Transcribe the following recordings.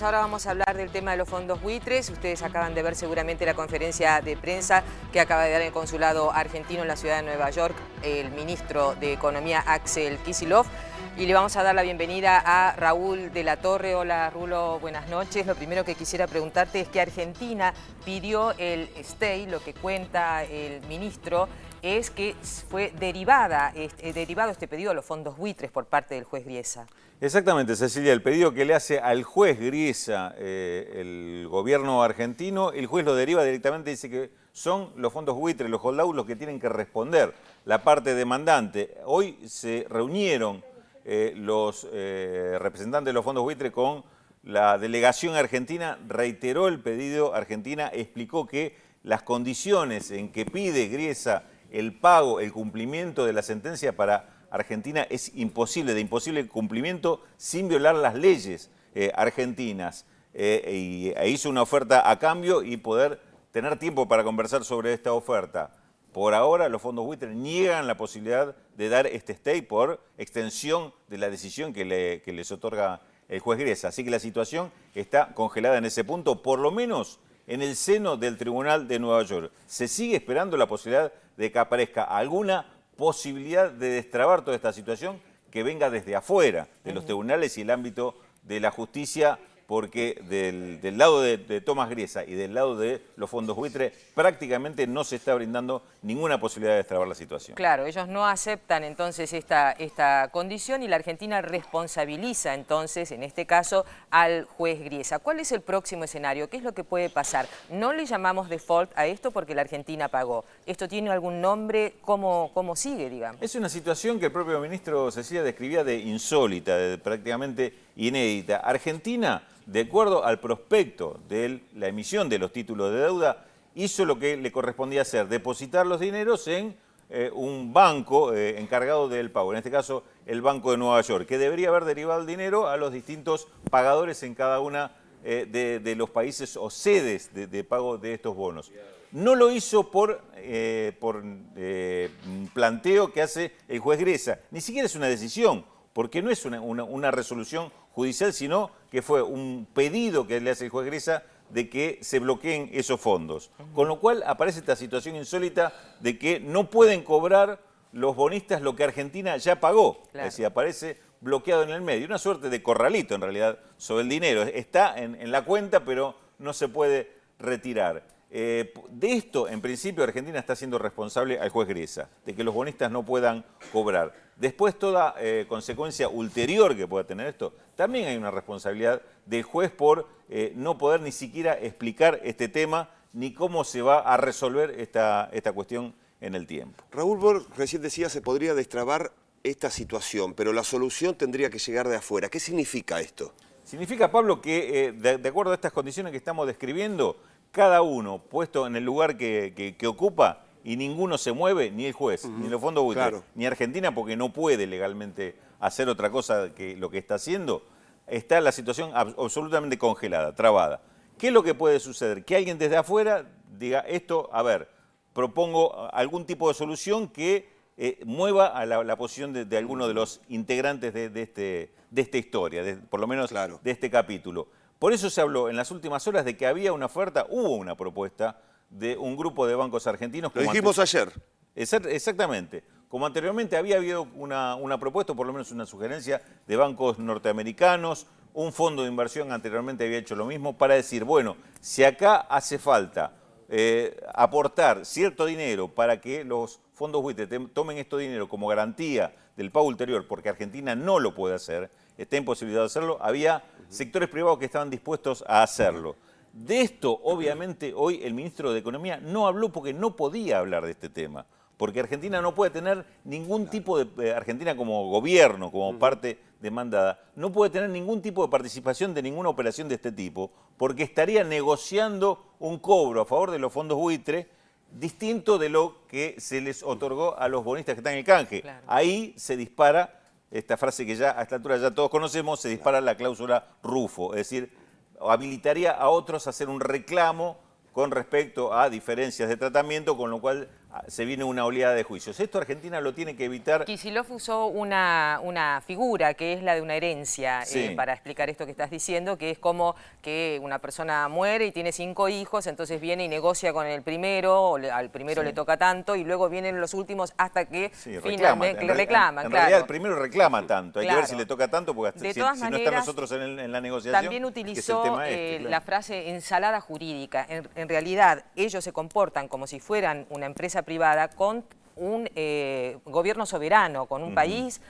Ahora vamos a hablar del tema de los fondos buitres. Ustedes acaban de ver seguramente la conferencia de prensa que acaba de dar el consulado argentino en la ciudad de Nueva York, el ministro de Economía Axel Kicillof. Y le vamos a dar la bienvenida a Raúl de la Torre. Hola, Rulo, buenas noches. Lo primero que quisiera preguntarte es que Argentina pidió el stay. Lo que cuenta el ministro es que fue derivado este pedido a los fondos buitres por parte del juez Griesa. Exactamente, Cecilia, el pedido que le hace al juez Griesa el gobierno argentino, el juez lo deriva directamente, dice que son los fondos buitres, los holdouts, los que tienen que responder, la parte demandante. Hoy se reunieron los representantes de los fondos buitres con la delegación argentina, reiteró el pedido. Argentina explicó que las condiciones en que pide Griesa el pago, el cumplimiento de la sentencia para Argentina es imposible, de imposible cumplimiento sin violar las leyes argentinas. Y hizo una oferta a cambio y poder tener tiempo para conversar sobre esta oferta. Por ahora los fondos buitres niegan la posibilidad de dar este stay por extensión de la decisión que les otorga el juez Griesa. Así que la situación está congelada en ese punto, por lo menos en el seno del Tribunal de Nueva York. Se sigue esperando la posibilidad de que aparezca alguna posibilidad de destrabar toda esta situación que venga desde afuera de los tribunales y el ámbito de la justicia, porque del lado de Tomás Griesa y del lado de los fondos buitres prácticamente no se está brindando ninguna posibilidad de destrabar la situación. Claro, ellos no aceptan entonces esta condición y la Argentina responsabiliza entonces, en este caso, al juez Griesa. ¿Cuál es el próximo escenario? ¿Qué es lo que puede pasar? No le llamamos default a esto porque la Argentina pagó. ¿Esto tiene algún nombre? ¿Cómo sigue, digamos? Es una situación que el propio ministro Cecilia describía de insólita, de prácticamente inédita. Argentina, de acuerdo al prospecto de la emisión de los títulos de deuda, hizo lo que le correspondía hacer, depositar los dineros en un banco encargado del pago, en este caso el Banco de Nueva York, que debería haber derivado el dinero a los distintos pagadores en cada una de los países o sedes de pago de estos bonos. No lo hizo por planteo que hace el juez Griesa, ni siquiera es una decisión, porque no es una resolución judicial, sino que fue un pedido que le hace el juez Griesa de que se bloqueen esos fondos. Con lo cual aparece esta situación insólita de que no pueden cobrar los bonistas lo que Argentina ya pagó. Claro. Es decir, aparece bloqueado en el medio. Una suerte de corralito, en realidad, sobre el dinero. Está en la cuenta, pero no se puede retirar. De esto, en principio, Argentina está siendo responsable al juez Griesa, de que los bonistas no puedan cobrar. Después, toda consecuencia ulterior que pueda tener esto, también hay una responsabilidad del juez por no poder ni siquiera explicar este tema ni cómo se va a resolver esta cuestión en el tiempo. Raúl, vos recién decías se podría destrabar esta situación, pero la solución tendría que llegar de afuera. ¿Qué significa esto? Significa, Pablo, que de acuerdo a estas condiciones que estamos describiendo, cada uno puesto en el lugar que ocupa y ninguno se mueve, ni el juez, ni los fondos buitres, claro, ni Argentina, porque no puede legalmente hacer otra cosa que lo que está haciendo, está la situación absolutamente congelada, trabada. ¿Qué es lo que puede suceder? Que alguien desde afuera diga esto, a ver, propongo algún tipo de solución que mueva a la posición de alguno de los integrantes de esta historia, por lo menos claro, de este capítulo. Por eso se habló en las últimas horas de que había una oferta, hubo una propuesta de un grupo de bancos argentinos. Lo dijimos ayer. Exactamente. Como anteriormente había habido una propuesta, por lo menos una sugerencia de bancos norteamericanos, un fondo de inversión anteriormente había hecho lo mismo, para decir, bueno, si acá hace falta aportar cierto dinero para que los fondos buitres tomen este dinero como garantía del pago ulterior, porque Argentina no lo puede hacer, está imposibilitado de hacerlo, había sectores privados que estaban dispuestos a hacerlo. De esto, obviamente, hoy el ministro de Economía no habló porque no podía hablar de este tema, porque Argentina no puede tener ningún tipo de, Argentina como gobierno, como parte demandada, no puede tener ningún tipo de participación de ninguna operación de este tipo, porque estaría negociando un cobro a favor de los fondos buitres distinto de lo que se les otorgó a los bonistas que están en el canje. Claro. Ahí se dispara esta frase que ya a esta altura ya todos conocemos, se dispara la cláusula Rufo, es decir, habilitaría a otros a hacer un reclamo con respecto a diferencias de tratamiento, con lo cual se viene una oleada de juicios. Esto Argentina lo tiene que evitar. Kicillof usó una figura que es la de una herencia para explicar esto que estás diciendo, que es como que una persona muere y tiene 5 hijos, entonces viene y negocia con el primero, o al primero le toca tanto, y luego vienen los últimos hasta que finalmente reclaman. En realidad el primero reclama tanto, hay que ver si le toca tanto, porque de si todas no maneras, están nosotros en la negociación. También utilizó la frase ensalada jurídica. En realidad ellos se comportan como si fueran una empresa privada con un gobierno soberano, con un país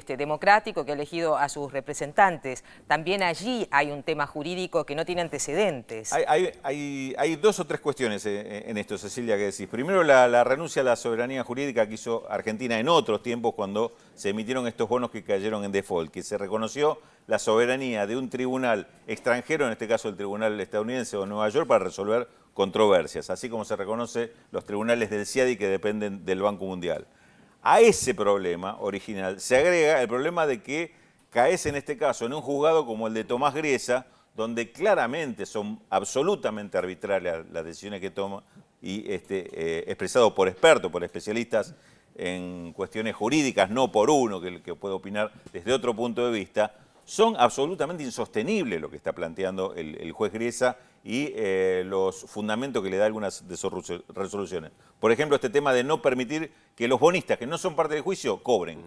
democrático que ha elegido a sus representantes. También allí hay un tema jurídico que no tiene antecedentes. Hay 2 o 3 cuestiones en esto, Cecilia, que decís. Primero, la renuncia a la soberanía jurídica que hizo Argentina en otros tiempos cuando se emitieron estos bonos que cayeron en default, que se reconoció la soberanía de un tribunal extranjero, en este caso el tribunal estadounidense o Nueva York, para resolver controversias, así como se reconoce los tribunales del CIADI que dependen del Banco Mundial. A ese problema original se agrega el problema de que caes en este caso en un juzgado como el de Tomás Griesa, donde claramente son absolutamente arbitrarias las decisiones que toma y expresado por expertos, por especialistas en cuestiones jurídicas, no por uno que puede opinar desde otro punto de vista. Son absolutamente insostenibles lo que está planteando el juez Griesa y los fundamentos que le da algunas de sus resoluciones. Por ejemplo, este tema de no permitir que los bonistas, que no son parte del juicio, cobren.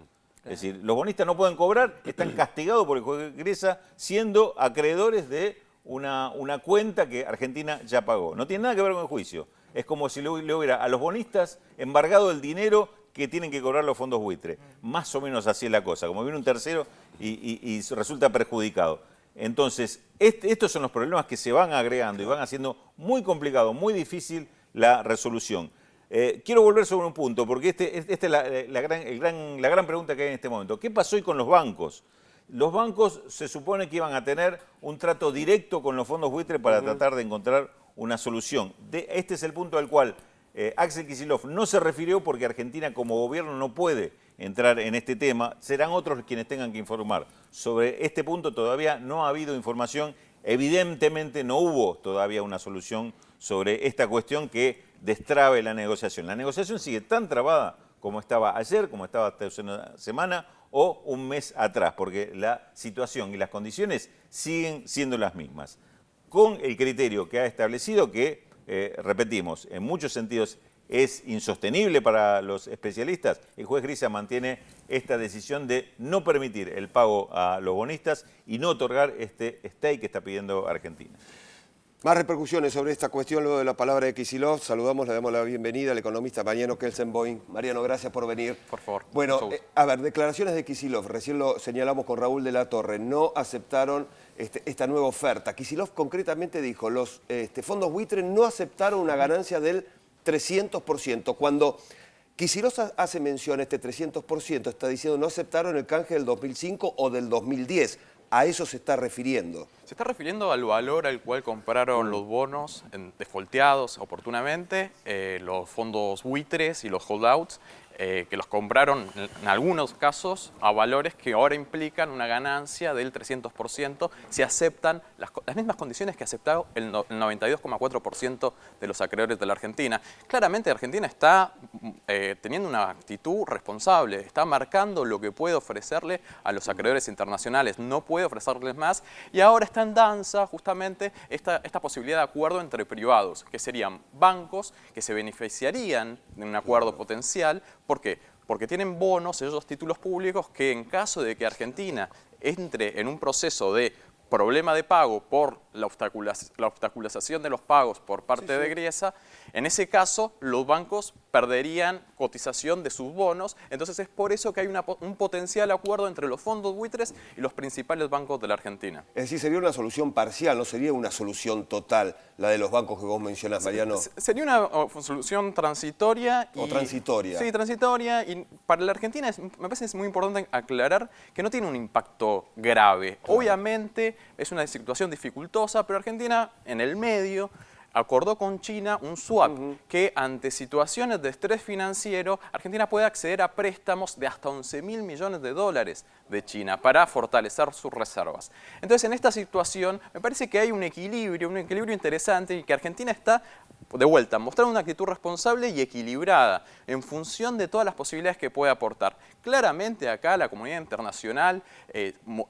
Es decir, los bonistas no pueden cobrar, están castigados por el juez Griesa siendo acreedores de una cuenta que Argentina ya pagó. No tiene nada que ver con el juicio. Es como si le hubiera a los bonistas embargado el dinero que tienen que cobrar los fondos buitre. Más o menos así es la cosa, como viene un tercero y resulta perjudicado. Entonces, estos son los problemas que se van agregando y van haciendo muy complicado, muy difícil la resolución. Quiero volver sobre un punto, porque esta es la gran pregunta que hay en este momento. ¿Qué pasó hoy con los bancos? Los bancos se supone que iban a tener un trato directo con los fondos buitre para tratar de encontrar una solución. Este es el punto al cual Axel Kicillof no se refirió porque Argentina como gobierno no puede entrar en este tema. Serán otros quienes tengan que informar. Sobre este punto todavía no ha habido información. Evidentemente no hubo todavía una solución sobre esta cuestión que destrabe la negociación. La negociación sigue tan trabada como estaba ayer, como estaba hasta hace una semana o un mes atrás, porque la situación y las condiciones siguen siendo las mismas. Con el criterio que ha establecido que, repetimos, en muchos sentidos es insostenible para los especialistas, el juez Griesa mantiene esta decisión de no permitir el pago a los bonistas y no otorgar este stay que está pidiendo Argentina. Más repercusiones sobre esta cuestión luego de la palabra de Kicillof. Saludamos, le damos la bienvenida al economista Mariano Kelsenboim. Mariano, gracias por venir. Por favor. Bueno, a ver, declaraciones de Kicillof. Recién lo señalamos con Raúl de la Torre. No aceptaron esta nueva oferta. Kicillof concretamente dijo, los fondos buitre no aceptaron una ganancia del 300%. Cuando Kicillof hace mención a este 300%, está diciendo no aceptaron el canje del 2005 o del 2010. ¿A eso se está refiriendo? Se está refiriendo al valor al cual compraron los bonos defaulteados oportunamente, los fondos buitres y los holdouts, que los compraron en algunos casos a valores que ahora implican una ganancia del 300% si aceptan las mismas condiciones que aceptado el 92,4% de los acreedores de la Argentina. Claramente Argentina está teniendo una actitud responsable, está marcando lo que puede ofrecerle a los acreedores internacionales, no puede ofrecerles más y ahora está en danza justamente esta posibilidad de acuerdo entre privados, que serían bancos que se beneficiarían de un acuerdo potencial. ¿Por qué? Porque tienen bonos, esos títulos públicos, que en caso de que Argentina entre en un proceso de problema de pago por la obstaculización de los pagos por parte de Griesa, en ese caso los bancos perderían cotización de sus bonos, entonces es por eso que hay un potencial acuerdo entre los fondos buitres y los principales bancos de la Argentina. Es decir, sería una solución parcial, no sería una solución total la de los bancos que vos mencionás, Mariano. Sería una solución transitoria. ¿O transitoria? Sí, transitoria, y para la Argentina me parece muy importante aclarar que no tiene un impacto grave. Claro. Obviamente es una situación dificultosa, pero Argentina en el medio acordó con China un swap que ante situaciones de estrés financiero, Argentina puede acceder a préstamos de hasta 11.000 millones de dólares de China para fortalecer sus reservas. Entonces, en esta situación, me parece que hay un equilibrio interesante y que Argentina está de vuelta, mostrar una actitud responsable y equilibrada en función de todas las posibilidades que puede aportar. Claramente acá la comunidad internacional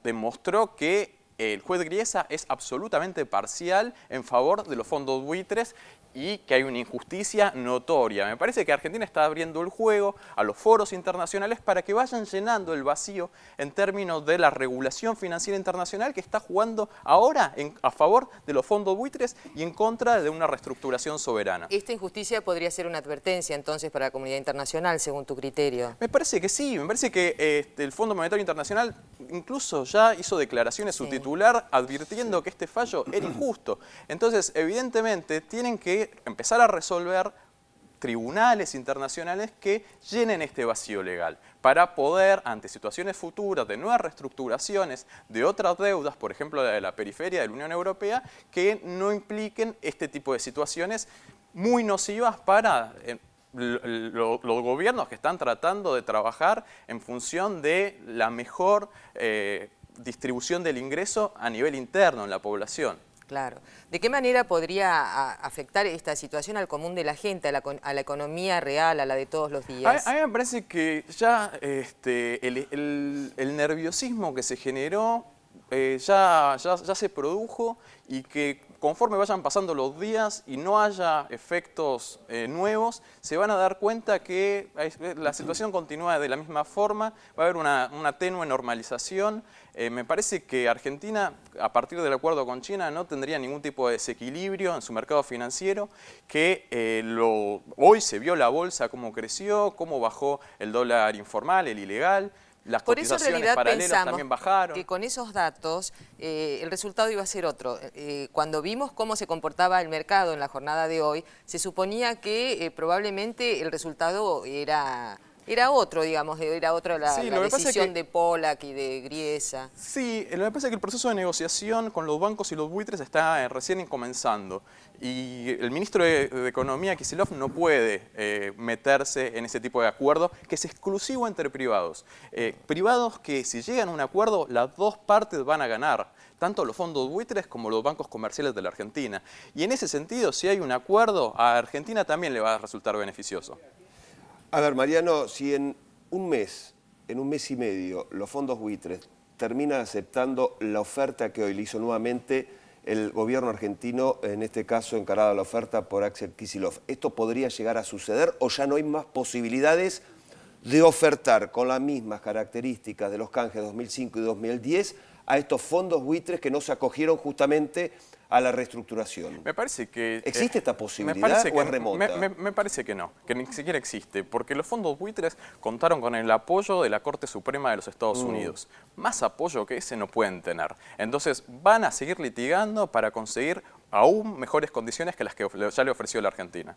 demostró que el juez Griesa es absolutamente parcial en favor de los fondos buitres y que hay una injusticia notoria. Me parece que Argentina está abriendo el juego a los foros internacionales para que vayan llenando el vacío en términos de la regulación financiera internacional que está jugando ahora a favor de los fondos buitres y en contra de una reestructuración soberana. ¿Esta injusticia podría ser una advertencia entonces para la comunidad internacional, según tu criterio? Me parece que sí, me parece que el Fondo Monetario Internacional incluso ya hizo declaraciones, su titular, advirtiendo que este fallo era injusto. Entonces, evidentemente, tienen que empezar a resolver tribunales internacionales que llenen este vacío legal para poder, ante situaciones futuras de nuevas reestructuraciones de otras deudas, por ejemplo de la periferia de la Unión Europea, que no impliquen este tipo de situaciones muy nocivas para los gobiernos que están tratando de trabajar en función de la mejor distribución del ingreso a nivel interno en la población. Claro. ¿De qué manera podría afectar esta situación al común de la gente, a la economía real, a la de todos los días? A mí me parece que ya el nerviosismo que se generó ya se produjo y que conforme vayan pasando los días y no haya efectos nuevos, se van a dar cuenta que la situación continúa de la misma forma, va a haber una tenue normalización. Me parece que Argentina, a partir del acuerdo con China, no tendría ningún tipo de desequilibrio en su mercado financiero, que hoy se vio la bolsa cómo creció, cómo bajó el dólar informal, el ilegal. Las cotizaciones paralelas también bajaron. Que con esos datos el resultado iba a ser otro. Cuando vimos cómo se comportaba el mercado en la jornada de hoy, se suponía que probablemente el resultado era otro, digamos, era otra la decisión de Pollack y de Griesa. Sí, lo que pasa es que el proceso de negociación con los bancos y los buitres está recién comenzando. Y el ministro de Economía, Kicillof, no puede meterse en ese tipo de acuerdo que es exclusivo entre privados. Privados que si llegan a un acuerdo, las dos partes van a ganar, tanto los fondos buitres como los bancos comerciales de la Argentina. Y en ese sentido, si hay un acuerdo, a Argentina también le va a resultar beneficioso. A ver, Mariano, si en un mes y medio, los fondos buitres terminan aceptando la oferta que hoy le hizo nuevamente el gobierno argentino, en este caso encarada la oferta por Axel Kicillof, ¿esto podría llegar a suceder o ya no hay más posibilidades de ofertar con las mismas características de los canjes 2005 y 2010 a estos fondos buitres que no se acogieron justamente a la reestructuración? Me parece que... ¿Existe esta posibilidad o es remota? Me parece que no, que ni siquiera existe, porque los fondos buitres contaron con el apoyo de la Corte Suprema de los Estados Unidos. Más apoyo que ese no pueden tener. Entonces van a seguir litigando para conseguir aún mejores condiciones que las que ya le ofreció la Argentina.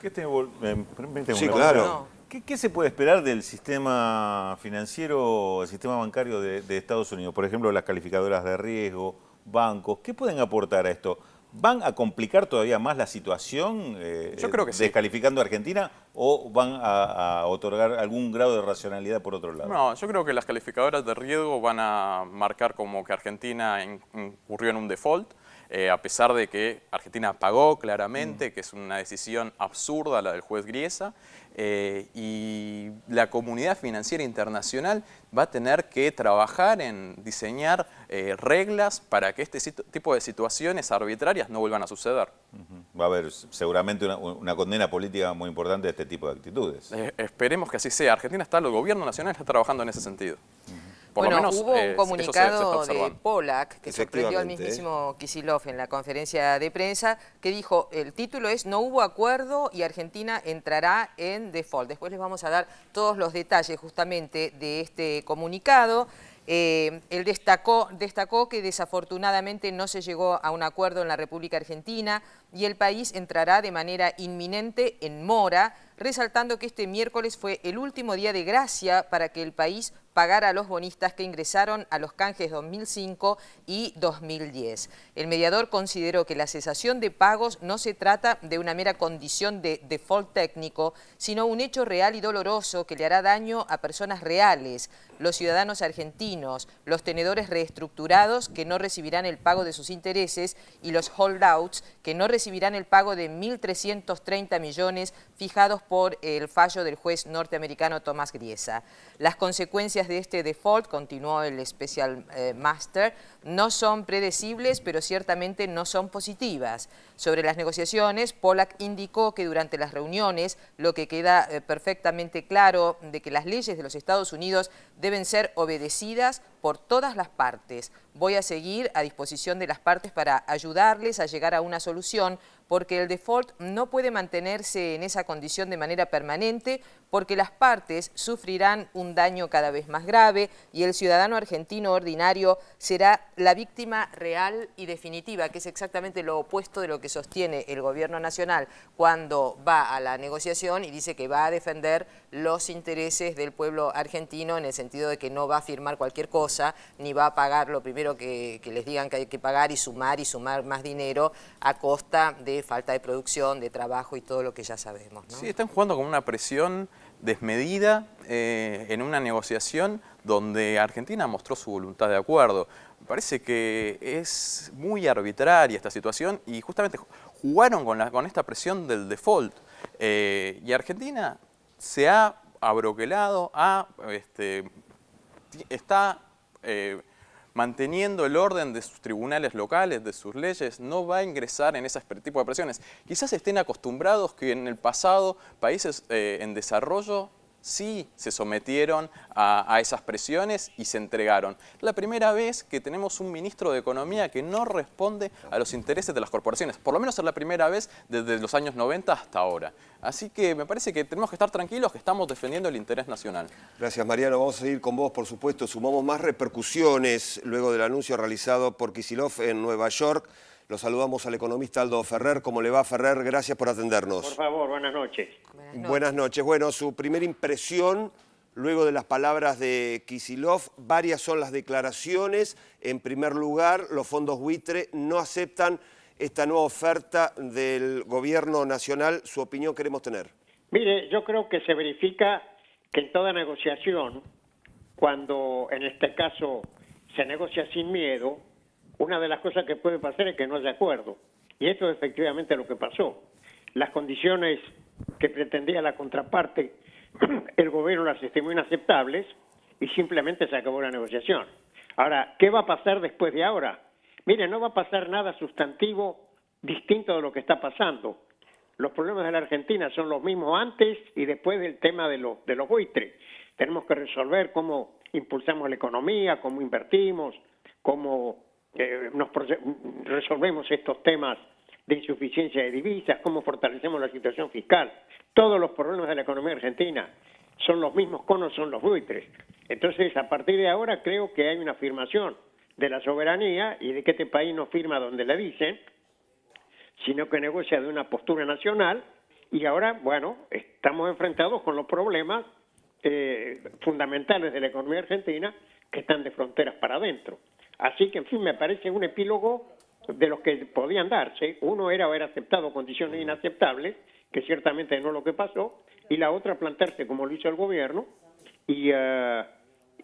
Sí, claro. ¿Qué se puede esperar del sistema financiero, el sistema bancario de Estados Unidos? Por ejemplo, las calificadoras de riesgo, bancos, ¿qué pueden aportar a esto? ¿Van a complicar todavía más la situación Yo creo que sí. descalificando a Argentina o van a otorgar algún grado de racionalidad por otro lado? No, yo creo que las calificadoras de riesgo van a marcar como que Argentina incurrió en un default, a pesar de que Argentina pagó claramente, que es una decisión absurda la del juez Griesa, y la comunidad financiera internacional va a tener que trabajar en diseñar reglas para que este tipo de situaciones arbitrarias no vuelvan a suceder. Va a haber seguramente una condena política muy importante de este tipo de actitudes. Esperemos que así sea. El gobierno nacional está trabajando en ese sentido. Bueno, hubo un comunicado de Pollack que sorprendió al mismísimo Kicillof en la conferencia de prensa que dijo, el título es "No hubo acuerdo y Argentina entrará en default". Después les vamos a dar todos los detalles justamente de este comunicado. Él destacó que desafortunadamente no se llegó a un acuerdo en la República Argentina y el país entrará de manera inminente en mora resaltando que este miércoles fue el último día de gracia para que el país pagara a los bonistas que ingresaron a los canjes 2005 y 2010. El mediador consideró que la cesación de pagos no se trata de una mera condición de default técnico, sino un hecho real y doloroso que le hará daño a personas reales, los ciudadanos argentinos, los tenedores reestructurados que no recibirán el pago de sus intereses y los holdouts que no recibirán el pago de 1.330 millones fijados por el fallo del juez norteamericano Tomás Griesa. Las consecuencias de este default, continuó el Special Master, no son predecibles, pero ciertamente no son positivas. Sobre las negociaciones, Pollack indicó que durante las reuniones lo que queda perfectamente claro de que las leyes de los Estados Unidos deben ser obedecidas por todas las partes. Voy a seguir a disposición de las partes para ayudarles a llegar a una solución, porque el default no puede mantenerse en esa condición de manera permanente, porque las partes sufrirán un daño cada vez más grave y el ciudadano argentino ordinario será la víctima real y definitiva, que es exactamente lo opuesto de lo que sostiene el gobierno nacional cuando va a la negociación y dice que va a defender los intereses del pueblo argentino, en el sentido de que no va a firmar cualquier cosa, ni va a pagar lo primero que les digan que hay que pagar y sumar más dinero a costa de falta de producción, de trabajo y todo lo que ya sabemos, ¿no? Sí, están jugando con una presión desmedida en una negociación donde Argentina mostró su voluntad de acuerdo. Me parece que es muy arbitraria esta situación y justamente jugaron con esta presión del default. Y Argentina se ha abroquelado, está manteniendo el orden de sus tribunales locales, de sus leyes, no va a ingresar en ese tipo de presiones. Quizás estén acostumbrados que en el pasado países en desarrollo sí se sometieron a esas presiones y se entregaron. La primera vez que tenemos un ministro de Economía que no responde a los intereses de las corporaciones. Por lo menos es la primera vez desde los años 90 hasta ahora. Así que me parece que tenemos que estar tranquilos, que estamos defendiendo el interés nacional. Gracias, Mariano. Vamos a seguir con vos, por supuesto. Sumamos más repercusiones luego del anuncio realizado por Kicillof en Nueva York. Lo saludamos al economista Aldo Ferrer. ¿Cómo le va, Ferrer? Gracias por atendernos. Por favor, buenas noches. Buenas noches. Bueno, su primera impresión luego de las palabras de Kicillof. Varias son las declaraciones. En primer lugar, los fondos buitre no aceptan esta nueva oferta del gobierno nacional. Su opinión queremos tener. Mire, yo creo que se verifica que en toda negociación, cuando en este caso se negocia sin miedo, una de las cosas que puede pasar es que no haya acuerdo. Y esto es efectivamente lo que pasó. Las condiciones que pretendía la contraparte, el gobierno las estimó inaceptables y simplemente se acabó la negociación. Ahora, ¿qué va a pasar después de ahora? Mire, no va a pasar nada sustantivo distinto de lo que está pasando. Los problemas de la Argentina son los mismos antes y después del tema de los buitres. Tenemos que resolver cómo impulsamos la economía, cómo invertimos, cómo resolvemos estos temas de insuficiencia de divisas, cómo fortalecemos la situación fiscal. Todos los problemas de la economía argentina son los mismos conos, son los buitres. Entonces, a partir de ahora creo que hay una afirmación de la soberanía y de que este país no firma donde le dicen, sino que negocia de una postura nacional y ahora, bueno, estamos enfrentados con los problemas fundamentales de la economía argentina que están de fronteras para adentro. Así que, en fin, me parece un epílogo de los que podían darse. Uno era haber aceptado condiciones inaceptables, que ciertamente no es lo que pasó, y la otra plantearse como lo hizo el gobierno y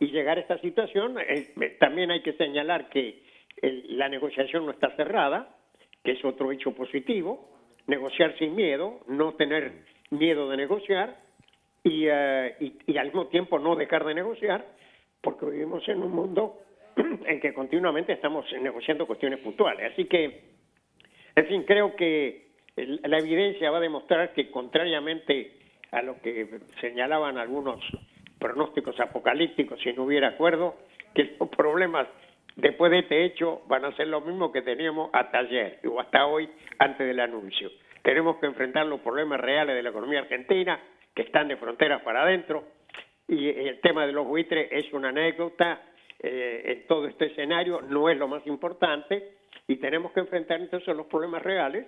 llegar a esta situación. También hay que señalar que la negociación no está cerrada, que es otro hecho positivo, negociar sin miedo, no tener miedo de negociar y al mismo tiempo no dejar de negociar, porque vivimos en un mundo en que continuamente estamos negociando cuestiones puntuales. Así que, en fin, creo que la evidencia va a demostrar que, contrariamente a lo que señalaban algunos pronósticos apocalípticos, si no hubiera acuerdo, que los problemas después de este hecho van a ser lo mismo que teníamos hasta ayer o hasta hoy antes del anuncio. Tenemos que enfrentar los problemas reales de la economía argentina, que están de fronteras para adentro, y el tema de los buitres es una anécdota en todo este escenario, no es lo más importante, y tenemos que enfrentar entonces los problemas reales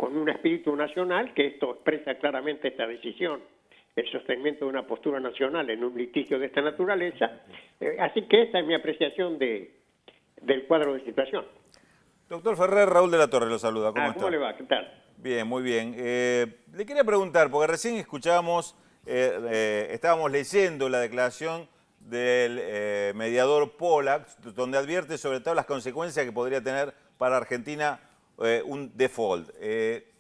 con un espíritu nacional, que esto expresa claramente esta decisión, el sostenimiento de una postura nacional en un litigio de esta naturaleza. Así que esta es mi apreciación del cuadro de situación. Doctor Ferrer, Raúl de la Torre lo saluda. ¿Cómo está? ¿Cómo le va? ¿Qué tal? Bien, muy bien. Le quería preguntar, porque recién escuchábamos, estábamos leyendo la declaración del mediador Pollack, donde advierte sobre todo las consecuencias que podría tener para Argentina un default.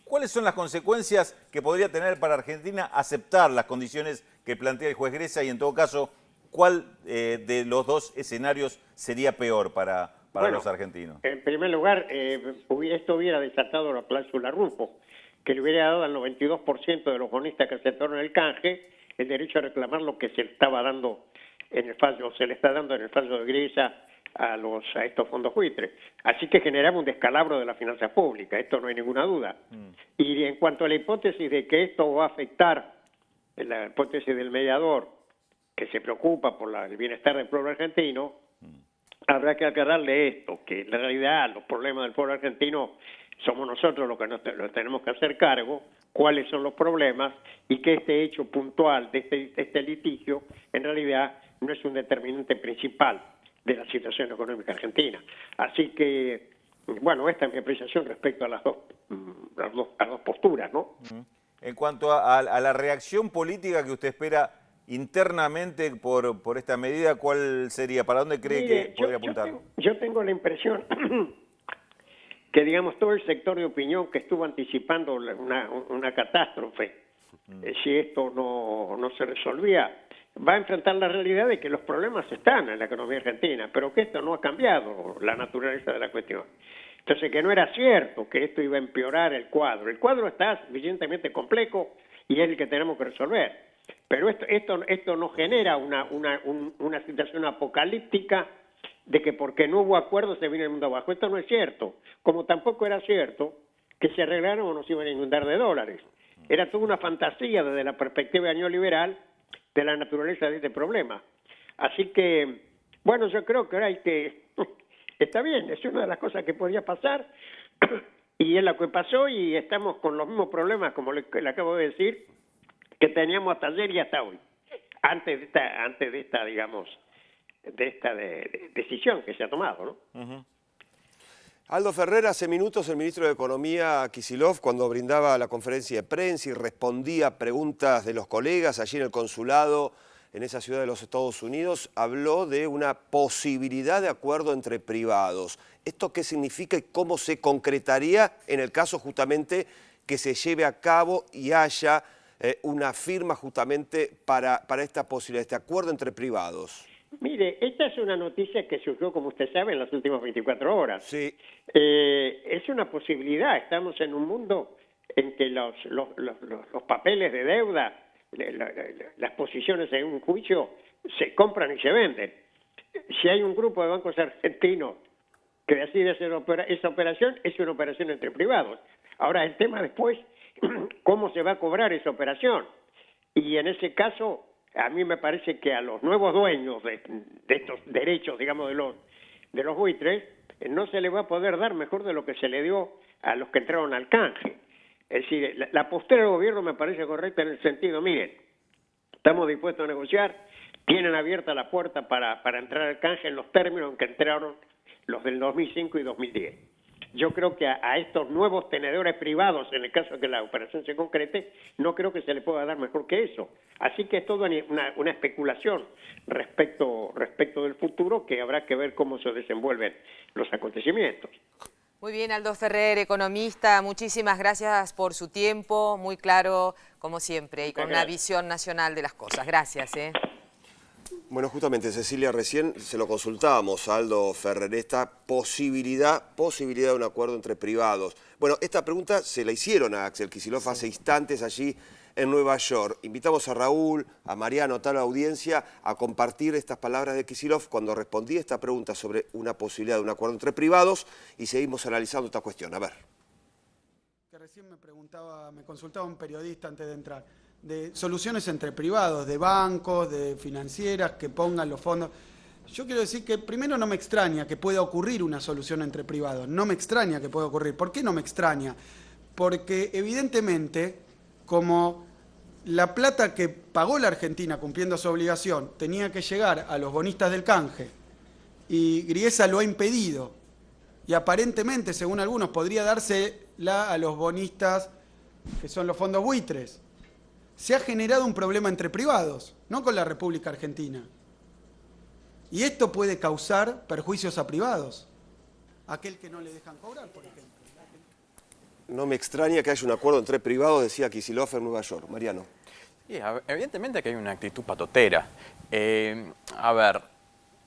¿Cuáles son las consecuencias que podría tener para Argentina aceptar las condiciones que plantea el juez Gressa y, en todo caso, cuál de los dos escenarios sería peor para los argentinos? En primer lugar, esto hubiera desatado la cláusula Rufo, que le hubiera dado al 92% de los bonistas que aceptaron el canje el derecho a reclamar lo que se estaba dando en el fallo, se le está dando en el fallo de Gressa a estos fondos buitres. Así que generamos un descalabro de las finanzas públicas, esto no hay ninguna duda. Y en cuanto a la hipótesis de que esto va a afectar, la hipótesis del mediador, que se preocupa por el bienestar del pueblo argentino, habrá que aclararle esto, que en realidad los problemas del pueblo argentino somos nosotros los que nos tenemos que hacer cargo, cuáles son los problemas, y que este hecho puntual de este litigio en realidad no es un determinante principal de la situación económica argentina. Así que, bueno, esta es mi apreciación respecto a las dos posturas, ¿no? En cuanto a la reacción política que usted espera internamente por esta medida, ¿cuál sería? ¿Para dónde cree que podría apuntar? Yo tengo la impresión que, digamos, todo el sector de opinión que estuvo anticipando una catástrofe, si esto no se resolvía, va a enfrentar la realidad de que los problemas están en la economía argentina, pero que esto no ha cambiado la naturaleza de la cuestión. Entonces, que no era cierto que esto iba a empeorar el cuadro. El cuadro está suficientemente complejo y es el que tenemos que resolver. Pero esto no genera una situación apocalíptica de que porque no hubo acuerdo se viene el mundo abajo. Esto no es cierto. Como tampoco era cierto que se arreglaron o nos iban a inundar de dólares. Era toda una fantasía desde la perspectiva neoliberal de la naturaleza de este problema. Así que, bueno, yo creo que ahora hay que... Está bien, es una de las cosas que podía pasar y es lo que pasó y estamos con los mismos problemas, como le acabo de decir, que teníamos hasta ayer y hasta hoy, antes de esta digamos, de esta decisión que se ha tomado, ¿no? Aldo Ferrer, hace minutos el ministro de Economía, Kicillof, cuando brindaba la conferencia de prensa y respondía a preguntas de los colegas allí en el consulado en esa ciudad de los Estados Unidos, habló de una posibilidad de acuerdo entre privados. ¿Esto qué significa y cómo se concretaría en el caso justamente que se lleve a cabo y haya una firma justamente para esta posibilidad, este acuerdo entre privados? Mire, esta es una noticia que surgió, como usted sabe, en las últimas 24 horas. Sí. Es una posibilidad. Estamos en un mundo en que los papeles de deuda, las posiciones en un juicio, se compran y se venden. Si hay un grupo de bancos argentinos que decide hacer esa operación, es una operación entre privados. Ahora, el tema después, ¿cómo se va a cobrar esa operación? Y en ese caso, a mí me parece que a los nuevos dueños de estos derechos, digamos, de los buitres, no se les va a poder dar mejor de lo que se le dio a los que entraron al canje. Es decir, la postura del gobierno me parece correcta en el sentido, miren, estamos dispuestos a negociar, tienen abierta la puerta para entrar al canje en los términos en que entraron los del 2005 y 2010. Yo creo que a estos nuevos tenedores privados, en el caso de que la operación se concrete, no creo que se le pueda dar mejor que eso. Así que es toda una especulación respecto del futuro, que habrá que ver cómo se desenvuelven los acontecimientos. Muy bien, Aldo Ferrer, economista, muchísimas gracias por su tiempo, muy claro como siempre y con una visión nacional de las cosas. Gracias. Bueno, justamente, Cecilia, recién se lo consultábamos a Aldo Ferrer, esta posibilidad de un acuerdo entre privados. Bueno, esta pregunta se la hicieron a Axel Kicillof hace instantes allí en Nueva York. Invitamos a Raúl, a Mariano, a toda la audiencia a compartir estas palabras de Kicillof cuando respondía esta pregunta sobre una posibilidad de un acuerdo entre privados y seguimos analizando esta cuestión. A ver. Que recién me consultaba un periodista antes de entrar, de soluciones entre privados, de bancos, de financieras que pongan los fondos. Yo quiero decir que primero no me extraña que pueda ocurrir una solución entre privados, no me extraña que pueda ocurrir. ¿Por qué no me extraña? porque evidentemente, como la plata que pagó la Argentina cumpliendo su obligación tenía que llegar a los bonistas del canje y Griesa lo ha impedido, y aparentemente, según algunos, podría dársela a los bonistas que son los fondos buitres, se ha generado un problema entre privados, no con la República Argentina. Y esto puede causar perjuicios a privados. Aquel que no le dejan cobrar, por ejemplo. No me extraña que haya un acuerdo entre privados, decía Kicillof en Nueva York. Mariano. Sí, evidentemente que hay una actitud patotera. A ver,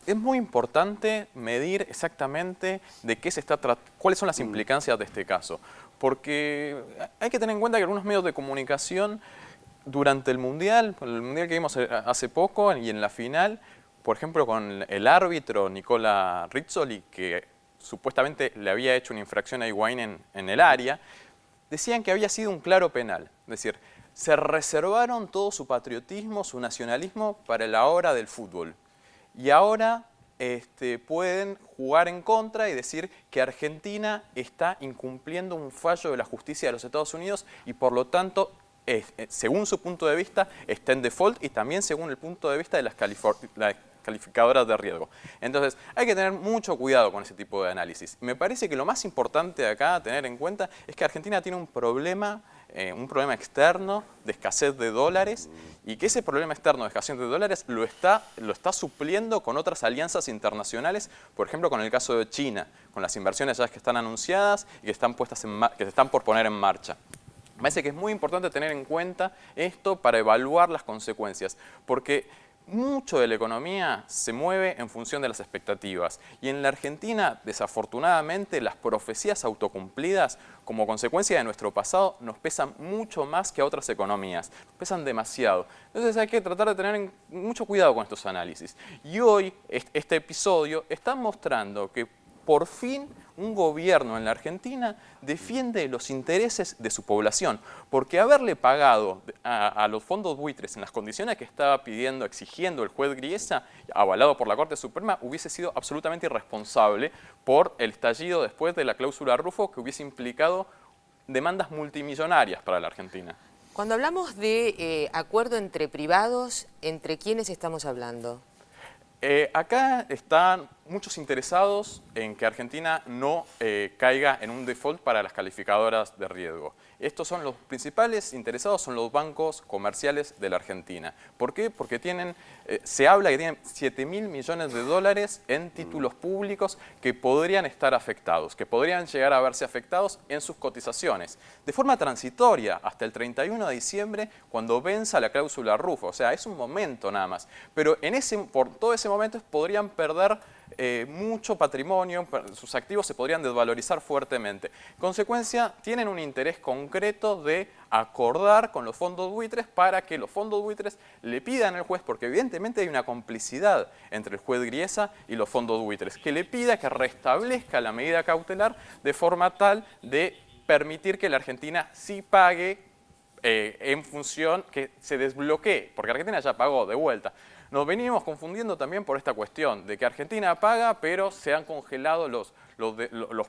es muy importante medir exactamente de qué se está cuáles son las implicancias de este caso. Porque hay que tener en cuenta que algunos medios de comunicación durante el Mundial que vimos hace poco y en la final, por ejemplo con el árbitro Nicola Rizzoli, que supuestamente le había hecho una infracción a Higuaín en el área, decían que había sido un claro penal. Es decir, se reservaron todo su patriotismo, su nacionalismo para la hora del fútbol. Y ahora pueden jugar en contra y decir que Argentina está incumpliendo un fallo de la justicia de los Estados Unidos y por lo tanto, según su punto de vista, está en default y también según el punto de vista de las calificadoras de riesgo. Entonces, hay que tener mucho cuidado con ese tipo de análisis. Me parece que lo más importante acá a tener en cuenta es que Argentina tiene un problema externo de escasez de dólares y que ese problema externo de escasez de dólares lo está supliendo con otras alianzas internacionales, por ejemplo, con el caso de China, con las inversiones ya que están anunciadas y que se están por poner en marcha. Me parece que es muy importante tener en cuenta esto para evaluar las consecuencias, porque mucho de la economía se mueve en función de las expectativas. Y en la Argentina, desafortunadamente, las profecías autocumplidas, como consecuencia de nuestro pasado, nos pesan mucho más que a otras economías. Nos pesan demasiado. Entonces hay que tratar de tener mucho cuidado con estos análisis. Y hoy, este episodio está mostrando que por fin un gobierno en la Argentina defiende los intereses de su población, porque haberle pagado a los fondos buitres en las condiciones que estaba exigiendo el juez Griesa, avalado por la Corte Suprema, hubiese sido absolutamente irresponsable por el estallido después de la cláusula Rufo, que hubiese implicado demandas multimillonarias para la Argentina. Cuando hablamos de acuerdo entre privados, ¿entre quiénes estamos hablando? Acá están muchos interesados en que Argentina no caiga en un default para las calificadoras de riesgo. Estos son los principales interesados, son los bancos comerciales de la Argentina. ¿Por qué? Porque se habla que tienen 7.000 millones de dólares en títulos públicos que podrían estar afectados, que podrían llegar a verse afectados en sus cotizaciones, de forma transitoria hasta el 31 de diciembre, cuando venza la cláusula Rufo. O sea, es un momento nada más. Pero por todo ese momento podrían perder mucho patrimonio, sus activos se podrían desvalorizar fuertemente. En consecuencia, tienen un interés concreto de acordar con los fondos buitres para que los fondos buitres le pidan al juez, porque evidentemente hay una complicidad entre el juez Griesa y los fondos buitres, que le pida que restablezca la medida cautelar de forma tal de permitir que la Argentina sí pague en función que se desbloquee, porque Argentina ya pagó de vuelta. Nos venimos confundiendo también por esta cuestión de que Argentina paga, pero se han congelado los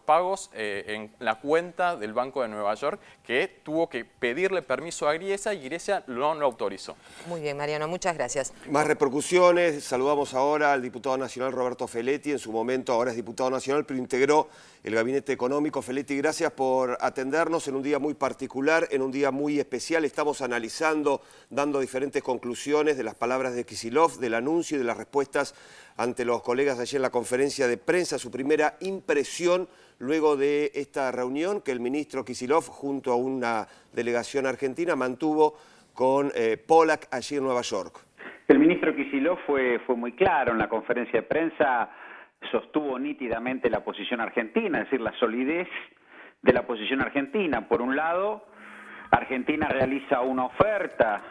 pagos en la cuenta del Banco de Nueva York, que tuvo que pedirle permiso a Griesa y Griesa no lo autorizó. Muy bien, Mariano, muchas gracias. Más repercusiones. Saludamos ahora al diputado nacional Roberto Feletti. En su momento ahora es diputado nacional, pero integró el gabinete económico. Feletti, gracias por atendernos en un día muy particular, en un día muy especial. Estamos analizando, dando diferentes conclusiones de las palabras de Kicillof, del anuncio y de las respuestas ante los colegas ayer en la conferencia de prensa, su primera impresión luego de esta reunión que el ministro Kicillof junto a una delegación argentina mantuvo con Pollack allí en Nueva York. El ministro Kicillof fue muy claro en la conferencia de prensa, sostuvo nítidamente la posición argentina, es decir, la solidez de la posición argentina. Por un lado, Argentina realiza una oferta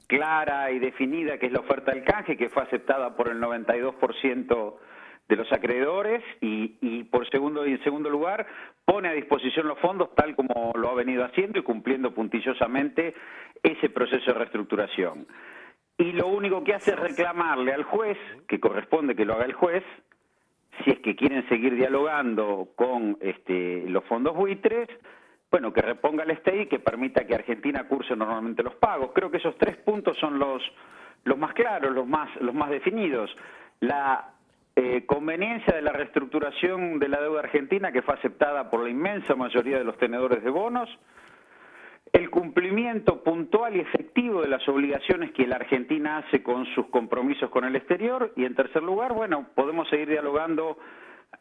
clara y definida, que es la oferta del canje, que fue aceptada por el 92% de los acreedores y en segundo lugar pone a disposición los fondos tal como lo ha venido haciendo y cumpliendo puntillosamente ese proceso de reestructuración. Y lo único que hace es reclamarle al juez, que corresponde que lo haga el juez, si es que quieren seguir dialogando con los fondos buitres, bueno, que reponga el stay y que permita que Argentina curse normalmente los pagos. Creo que esos 3 puntos son los más claros, los más definidos. La conveniencia de la reestructuración de la deuda argentina, que fue aceptada por la inmensa mayoría de los tenedores de bonos, el cumplimiento puntual y efectivo de las obligaciones que la Argentina hace con sus compromisos con el exterior, y en tercer lugar, bueno, podemos seguir dialogando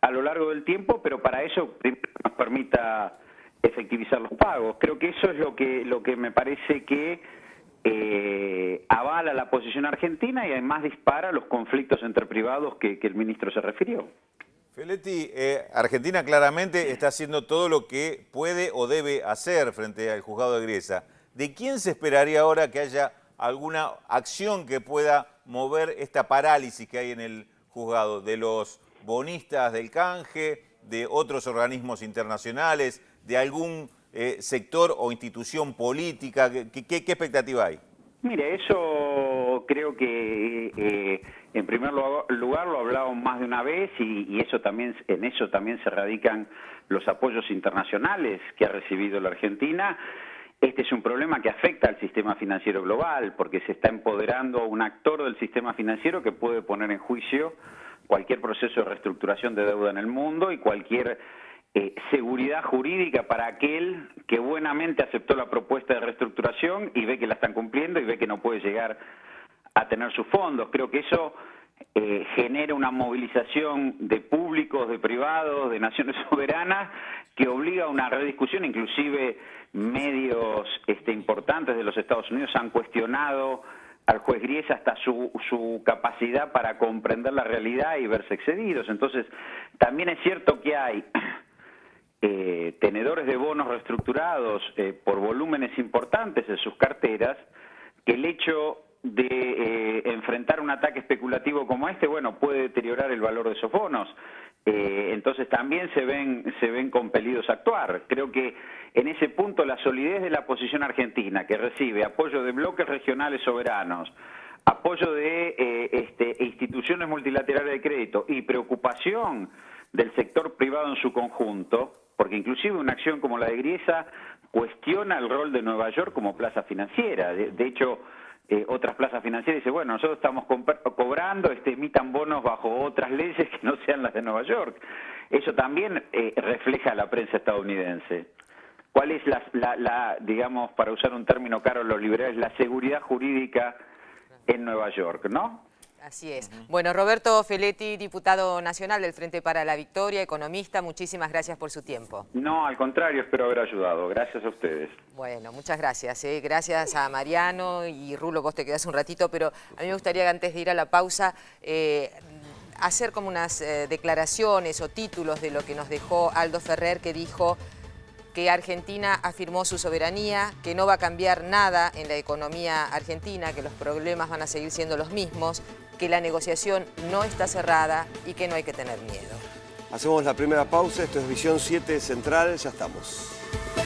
a lo largo del tiempo, pero para eso nos permita efectivizar los pagos. Creo que eso es lo que me parece que avala la posición argentina y además dispara los conflictos entre privados que el ministro se refirió. Feletti, Argentina claramente está haciendo todo lo que puede o debe hacer frente al juzgado de Griesa. ¿De quién se esperaría ahora que haya alguna acción que pueda mover esta parálisis que hay en el juzgado? ¿De los bonistas del canje, de otros organismos internacionales, de algún sector o institución política? ¿Qué expectativa hay? Mire, eso creo que en primer lugar lo hablamos más de una vez y en eso también se radican los apoyos internacionales que ha recibido la Argentina. Este es un problema que afecta al sistema financiero global porque se está empoderando un actor del sistema financiero que puede poner en juicio cualquier proceso de reestructuración de deuda en el mundo y cualquier seguridad jurídica para aquel que buenamente aceptó la propuesta de reestructuración y ve que la están cumpliendo y ve que no puede llegar a tener sus fondos. Creo que eso genera una movilización de públicos, de privados, de naciones soberanas que obliga a una rediscusión. Inclusive medios importantes de los Estados Unidos han cuestionado al juez Griesa hasta su capacidad para comprender la realidad y verse excedidos. Entonces, también es cierto que hay tenedores de bonos reestructurados por volúmenes importantes en sus carteras, que el hecho de enfrentar un ataque especulativo como este, bueno, puede deteriorar el valor de esos bonos. Entonces también se ven compelidos a actuar. Creo que en ese punto la solidez de la posición argentina, que recibe apoyo de bloques regionales soberanos, apoyo de instituciones multilaterales de crédito y preocupación del sector privado en su conjunto, porque inclusive una acción como la de Griesa cuestiona el rol de Nueva York como plaza financiera. De hecho, otras plazas financieras dicen, bueno, nosotros estamos cobrando, emitan bonos bajo otras leyes que no sean las de Nueva York. Eso también refleja la prensa estadounidense. ¿Cuál es digamos, para usar un término caro a los liberales, la seguridad jurídica en Nueva York, ¿no? Así es. Bueno, Roberto Feletti, diputado nacional del Frente para la Victoria, economista, muchísimas gracias por su tiempo. No, al contrario, espero haber ayudado. Gracias a ustedes. Bueno, muchas gracias. Gracias a Mariano y Rulo, vos te quedás un ratito, pero a mí me gustaría que antes de ir a la pausa hacer como unas declaraciones o títulos de lo que nos dejó Aldo Ferrer, que dijo que Argentina afirmó su soberanía, que no va a cambiar nada en la economía argentina, que los problemas van a seguir siendo los mismos, que la negociación no está cerrada y que no hay que tener miedo. Hacemos la primera pausa, esto es Visión 7 Central, ya estamos.